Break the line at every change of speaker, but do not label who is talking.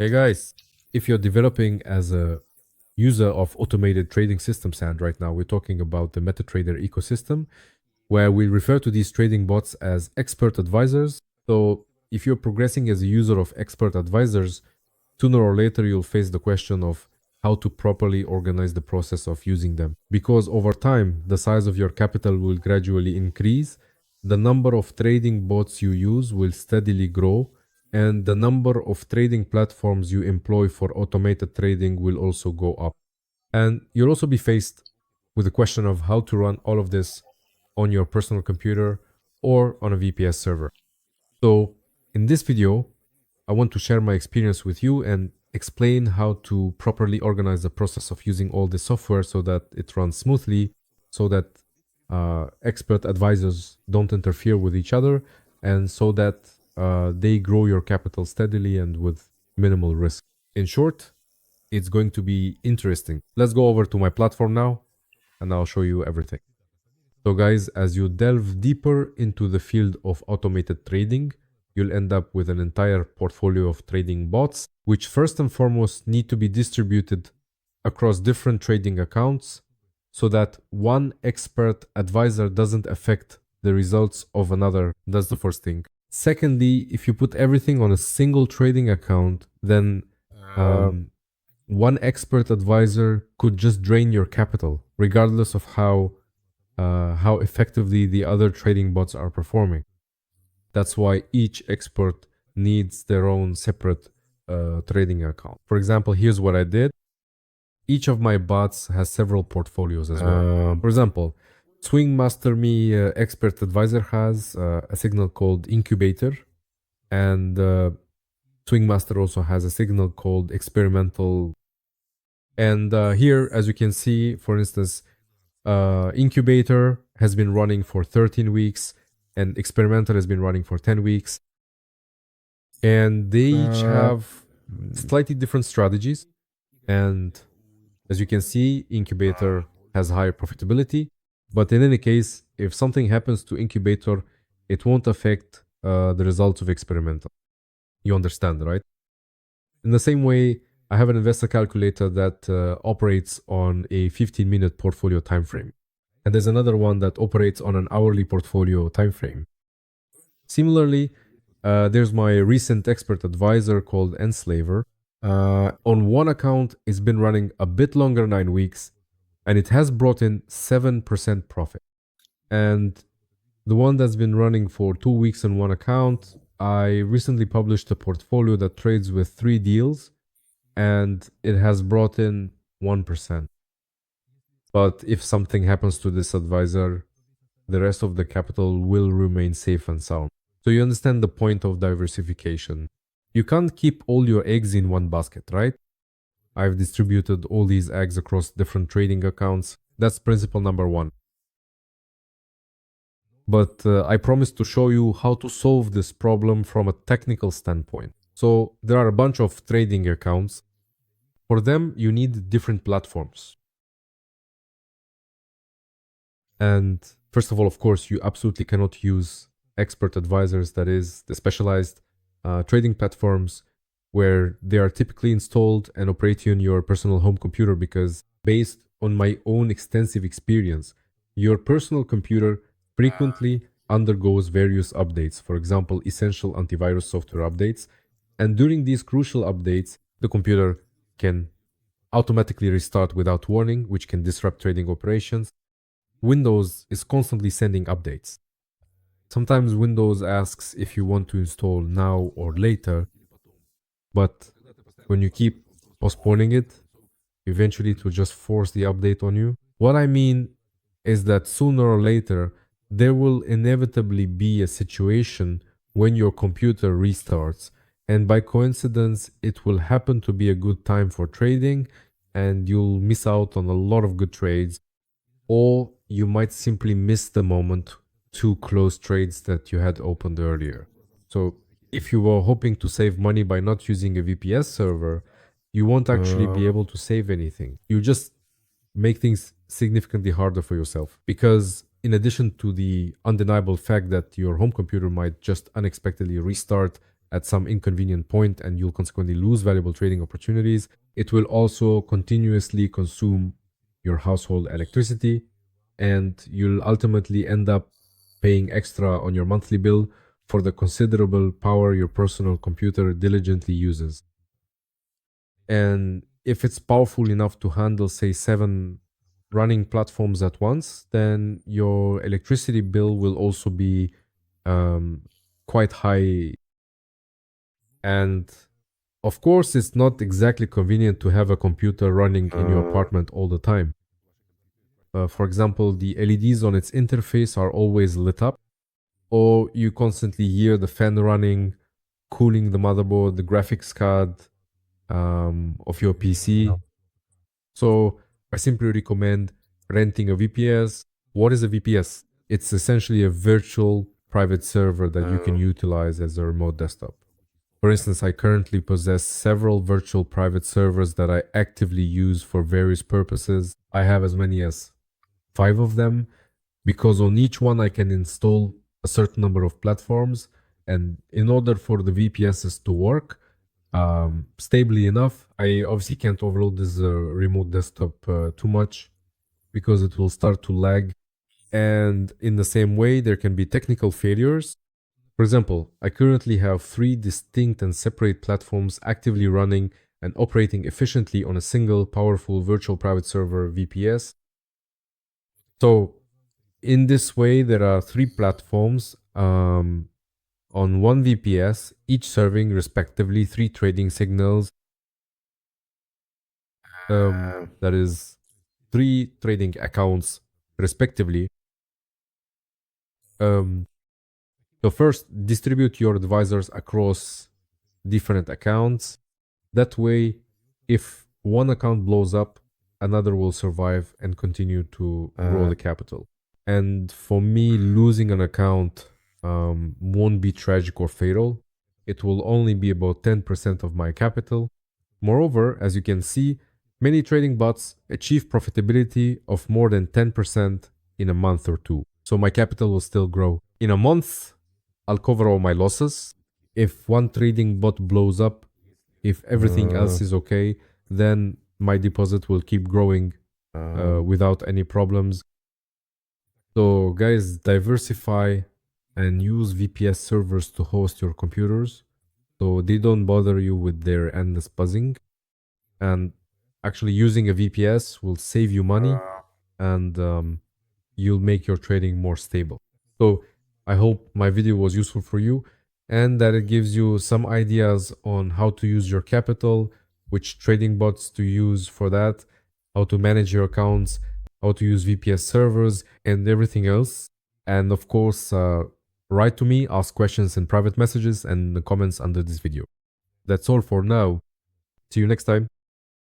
Hey guys, if you're developing as a user of automated trading systems, and right now we're talking about the MetaTrader ecosystem, where we refer to these trading bots as expert advisors. So if you're progressing as a user of expert advisors, sooner or later you'll face the question of how to properly organize the process of using them. Because over time, the size of your capital will gradually increase, the number of trading bots you use will steadily grow, and the number of trading platforms you employ for automated trading will also go up. And you'll also be faced with the question of how to run all of this on your personal computer or on a VPS server. So, in this video, I want to share my experience with you and explain how to properly organize the process of using all this software so that it runs smoothly, so that expert advisors don't interfere with each other, and so that they grow your capital steadily and with minimal risk. In short, it's going to be interesting. Let's go over to my platform now and I'll show you everything. So guys, as you delve deeper into the field of automated trading, you'll end up with an entire portfolio of trading bots, which first and foremost need to be distributed across different trading accounts so that one expert advisor doesn't affect the results of another. That's the first thing. Secondly, if you put everything on a single trading account, then one expert advisor could just drain your capital, regardless of how effectively the other trading bots are performing. That's why each expert needs their own separate trading account. For example, here's what I did. Each of my bots has several portfolios as well. For example, Swing Master Me Expert Advisor has a signal called Incubator, and Swing Master also has a signal called Experimental. And here, as you can see, for instance, Incubator has been running for 13 weeks and Experimental has been running for 10 weeks. And they each have slightly different strategies. And as you can see, Incubator has higher profitability. But in any case, if something happens to Incubator, it won't affect the results of Experimental. You understand, right? In the same way, I have an investor calculator that operates on a 15-minute portfolio time frame. And there's another one that operates on an hourly portfolio time frame. Similarly, there's my recent expert advisor called Enslaver. On one account, it's been running a bit longer, 9 weeks, and it has brought in 7% profit. And the one that's been running for 2 weeks on one account, I recently published a portfolio that trades with 3 deals, and it has brought in 1%. But if something happens to this advisor, the rest of the capital will remain safe and sound. So you understand the point of diversification. You can't keep all your eggs in one basket, right? I've distributed all these eggs across different trading accounts. That's principle number 1. But I promised to show you how to solve this problem from a technical standpoint. So there are a bunch of trading accounts. For them, you need different platforms. And first of all, of course, you absolutely cannot use expert advisors, that is, the specialized trading platforms where they are typically installed and operate on your personal home computer, because based on my own extensive experience, your personal computer frequently undergoes various updates, for example, essential antivirus software updates. And during these crucial updates, the computer can automatically restart without warning, which can disrupt trading operations. Windows is constantly sending updates. Sometimes Windows asks if you want to install now or later, but when you keep postponing it, eventually it will just force the update on you. What I mean is that sooner or later, there will inevitably be a situation when your computer restarts, and by coincidence, it will happen to be a good time for trading, and you'll miss out on a lot of good trades, or you might simply miss the moment to close trades that you had opened earlier. So if you were hoping to save money by not using a VPS server, you won't actually be able to save anything. You just make things significantly harder for yourself, because in addition to the undeniable fact that your home computer might just unexpectedly restart at some inconvenient point and you'll consequently lose valuable trading opportunities. It will also continuously consume your household electricity, and you'll ultimately end up paying extra on your monthly bill for the considerable power your personal computer diligently uses. And if it's powerful enough to handle, say, 7 running platforms at once, then your electricity bill will also be um, quite high. And of course, it's not exactly convenient to have a computer running in your apartment all the time. For example, the LEDs on its interface are always lit up, or you constantly hear the fan running, cooling the motherboard, the graphics card of your PC. So I simply recommend renting a VPS. What is a VPS? It's essentially a virtual private server that you can utilize as a remote desktop. For instance, I currently possess several virtual private servers that I actively use for various purposes. I have as many as 5 of them, because on each one I can install a certain number of platforms. And in order for the VPSs to work stably enough, I obviously can't overload this remote desktop too much, because it will start to lag. And in the same way, there can be technical failures. For example, I currently have 3 distinct and separate platforms actively running and operating efficiently on a single powerful virtual private server VPS. So in this way, there are 3 platforms on one VPS, each serving respectively 3 trading signals. That is 3 trading accounts respectively. So first, distribute your advisors across different accounts. That way, if one account blows up, another will survive and continue to grow the capital. And for me, losing an account won't be tragic or fatal. It will only be about 10% of my capital. Moreover, as you can see, many trading bots achieve profitability of more than 10% in a month or two. So my capital will still grow. In a month, I'll cover all my losses. If one trading bot blows up, if everything else is okay, then my deposit will keep growing without any problems. So guys, diversify and use VPS servers to host your computers so they don't bother you with their endless buzzing. And actually using a VPS will save you money, and you'll make your trading more stable. So I hope my video was useful for you and that it gives you some ideas on how to use your capital, which trading bots to use for that, how to manage your accounts, how to use VPS servers, and everything else. And of course, write to me, ask questions in private messages and the comments under this video. That's all for now. See you next time.